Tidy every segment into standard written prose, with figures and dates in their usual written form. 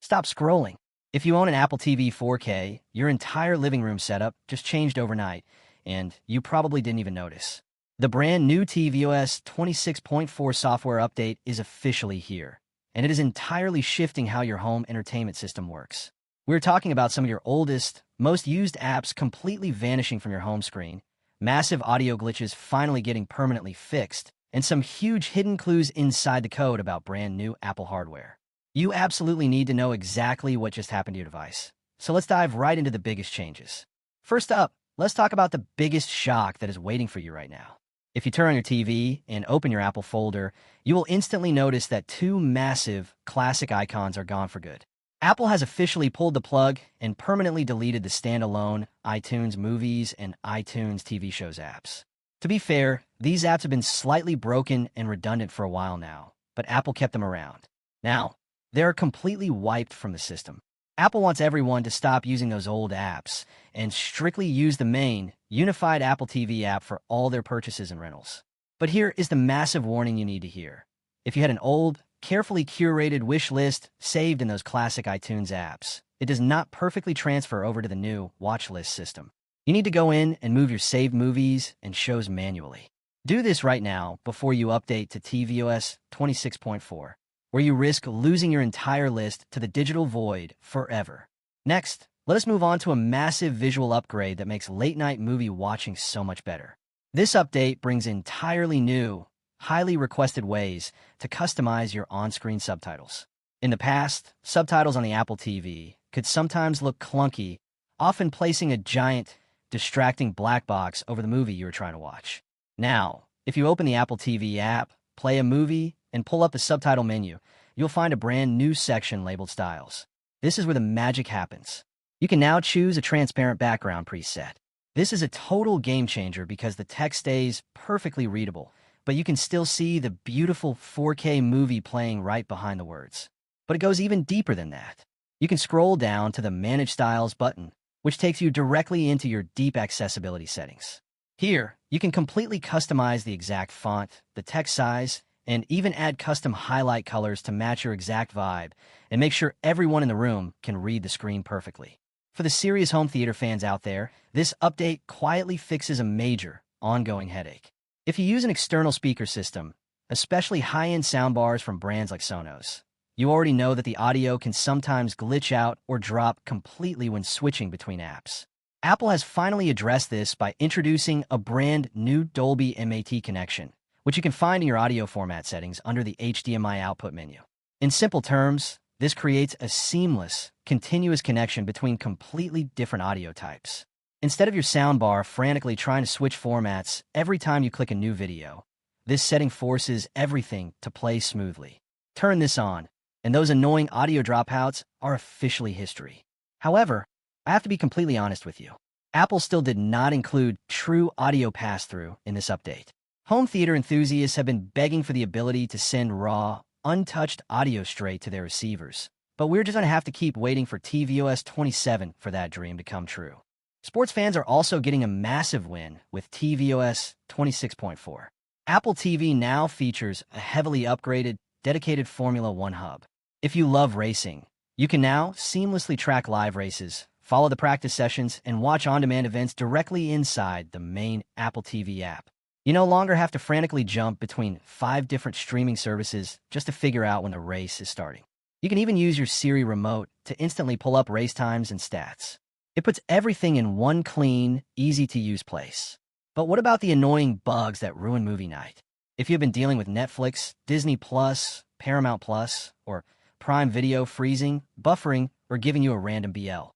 Stop scrolling. If you own an Apple TV 4K, your entire living room setup just changed overnight, and you probably didn't even notice. The brand new tvOS 26.4 software update is officially here, and it is entirely shifting how your home entertainment system works. We're talking about some of your oldest, most used apps completely vanishing from your home screen, massive audio glitches finally getting permanently fixed, and some huge hidden clues inside the code about brand new Apple hardware. You absolutely need to know exactly what just happened to your device. So let's dive right into the biggest changes. First up, let's talk about the biggest shock that is waiting for you right now. If you turn on your TV and open your Apple folder, you will instantly notice that two massive, classic icons are gone for good. Apple has officially pulled the plug and permanently deleted the standalone iTunes Movies and iTunes TV Shows apps. To be fair, these apps have been slightly broken and redundant for a while now, but Apple kept them around. Now, they're completely wiped from the system. Apple wants everyone to stop using those old apps and strictly use the main, unified Apple TV app for all their purchases and rentals. But here is the massive warning you need to hear. If you had an old, carefully curated wish list saved in those classic iTunes apps, it does not perfectly transfer over to the new watch list system. You need to go in and move your saved movies and shows manually. Do this right now before you update to tvOS 26.4, where you risk losing your entire list to the digital void forever. Next, let us move on to a massive visual upgrade that makes late-night movie watching so much better. This update brings entirely new, highly requested ways to customize your on-screen subtitles. In the past, subtitles on the Apple TV could sometimes look clunky, often placing a giant, distracting black box over the movie you were trying to watch. Now, if you open the Apple TV app, play a movie, and pull up the subtitle menu, you'll find a brand new section labeled Styles. This is where the magic happens. You can now choose a transparent background preset. This is a total game changer because the text stays perfectly readable, but you can still see the beautiful 4K movie playing right behind the words. But it goes even deeper than that. You can scroll down to the Manage Styles button, which takes you directly into your deep accessibility settings. Here, you can completely customize the exact font, the text size, and even add custom highlight colors to match your exact vibe and make sure everyone in the room can read the screen perfectly. For the serious home theater fans out there, this update quietly fixes a major, ongoing headache. If you use an external speaker system, especially high-end soundbars from brands like Sonos, you already know that the audio can sometimes glitch out or drop completely when switching between apps. Apple has finally addressed this by introducing a brand new Dolby MAT connection, which you can find in your audio format settings under the HDMI output menu. In simple terms, this creates a seamless, continuous connection between completely different audio types. Instead of your soundbar frantically trying to switch formats every time you click a new video, this setting forces everything to play smoothly. Turn this on, and those annoying audio dropouts are officially history. However, I have to be completely honest with you. Apple still did not include true audio pass-through in this update. Home theater enthusiasts have been begging for the ability to send raw, untouched audio straight to their receivers, but we're just going to have to keep waiting for tvOS 27 for that dream to come true. Sports fans are also getting a massive win with tvOS 26.4. Apple TV now features a heavily upgraded, dedicated Formula One hub. If you love racing, you can now seamlessly track live races, follow the practice sessions, and watch on-demand events directly inside the main Apple TV app. You no longer have to frantically jump between 5 different streaming services just to figure out when the race is starting. You can even use your Siri remote to instantly pull up race times and stats. It puts everything in one clean, easy-to-use place. But what about the annoying bugs that ruin movie night? If you've been dealing with Netflix, Disney Plus, Paramount Plus, or Prime Video freezing, buffering, or giving you a random BL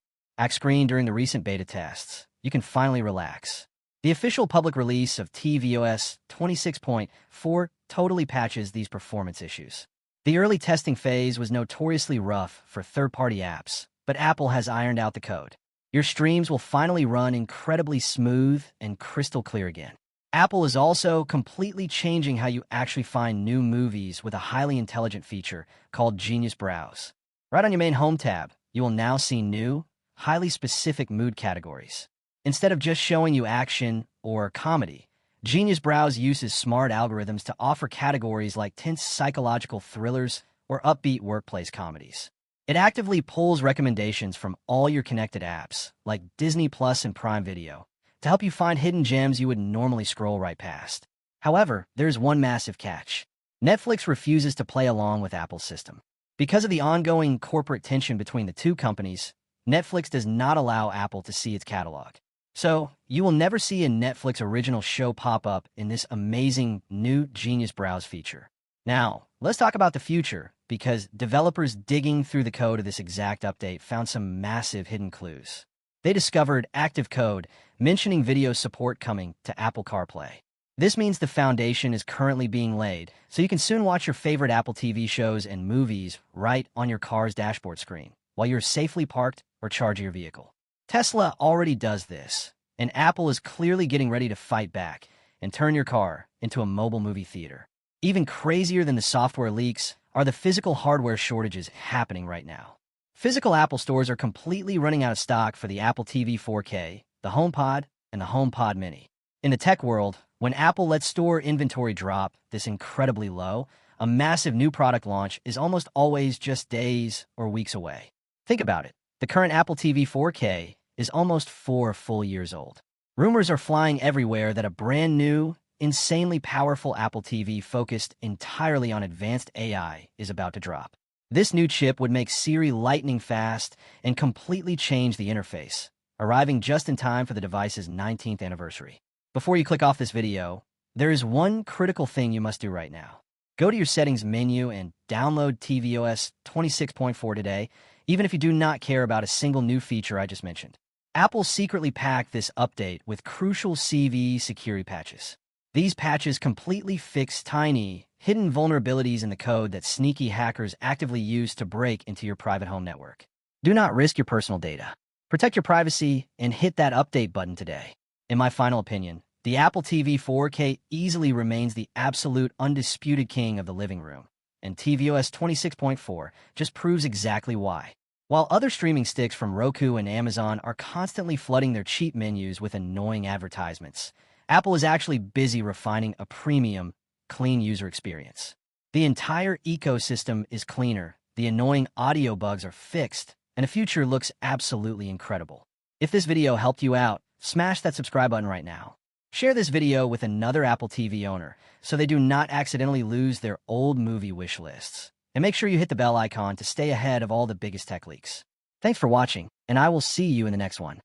screen during the recent beta tests, you can finally relax. The official public release of tvOS 26.4 totally patches these performance issues. The early testing phase was notoriously rough for third-party apps, but Apple has ironed out the code. Your streams will finally run incredibly smooth and crystal clear again. Apple is also completely changing how you actually find new movies with a highly intelligent feature called Genius Browse. Right on your main home tab, you will now see new, highly specific mood categories. Instead of just showing you action or comedy, Genius Browse uses smart algorithms to offer categories like tense psychological thrillers or upbeat workplace comedies. It actively pulls recommendations from all your connected apps, like Disney Plus and Prime Video, to help you find hidden gems you would normally scroll right past. However, there's one massive catch. Netflix refuses to play along with Apple's system. Because of the ongoing corporate tension between the two companies, Netflix does not allow Apple to see its catalog. So, you will never see a Netflix original show pop up in this amazing new Genius Browse feature. Now, let's talk about the future, because developers digging through the code of this exact update found some massive hidden clues. They discovered active code mentioning video support coming to Apple CarPlay. This means the foundation is currently being laid, so you can soon watch your favorite Apple TV shows and movies right on your car's dashboard screen, while you're safely parked or charging your vehicle. Tesla already does this, and Apple is clearly getting ready to fight back and turn your car into a mobile movie theater. Even crazier than the software leaks are the physical hardware shortages happening right now. Physical Apple stores are completely running out of stock for the Apple TV 4K, the HomePod, and the HomePod Mini. In the tech world, when Apple lets store inventory drop this incredibly low, a massive new product launch is almost always just days or weeks away. Think about it. The current Apple TV 4K is almost 4 full years old. Rumors are flying everywhere that a brand new, insanely powerful Apple TV focused entirely on advanced AI is about to drop. This new chip would make Siri lightning fast and completely change the interface, arriving just in time for the device's 19th anniversary. Before you click off this video, there is one critical thing you must do right now. Go to your settings menu and download tvOS 26.4 today, even if you do not care about a single new feature I just mentioned. Apple secretly packed this update with crucial CV security patches. These patches completely fix tiny, hidden vulnerabilities in the code that sneaky hackers actively use to break into your private home network. Do not risk your personal data. Protect your privacy and hit that update button today. In my final opinion, the Apple TV 4K easily remains the absolute undisputed king of the living room, and tvOS 26.4 just proves exactly why. While other streaming sticks from Roku and Amazon are constantly flooding their cheap menus with annoying advertisements, Apple is actually busy refining a premium, clean user experience. The entire ecosystem is cleaner, the annoying audio bugs are fixed, and the future looks absolutely incredible. If this video helped you out, smash that subscribe button right now. Share this video with another Apple TV owner so they do not accidentally lose their old movie wish lists. And make sure you hit the bell icon to stay ahead of all the biggest tech leaks. Thanks for watching, and I will see you in the next one.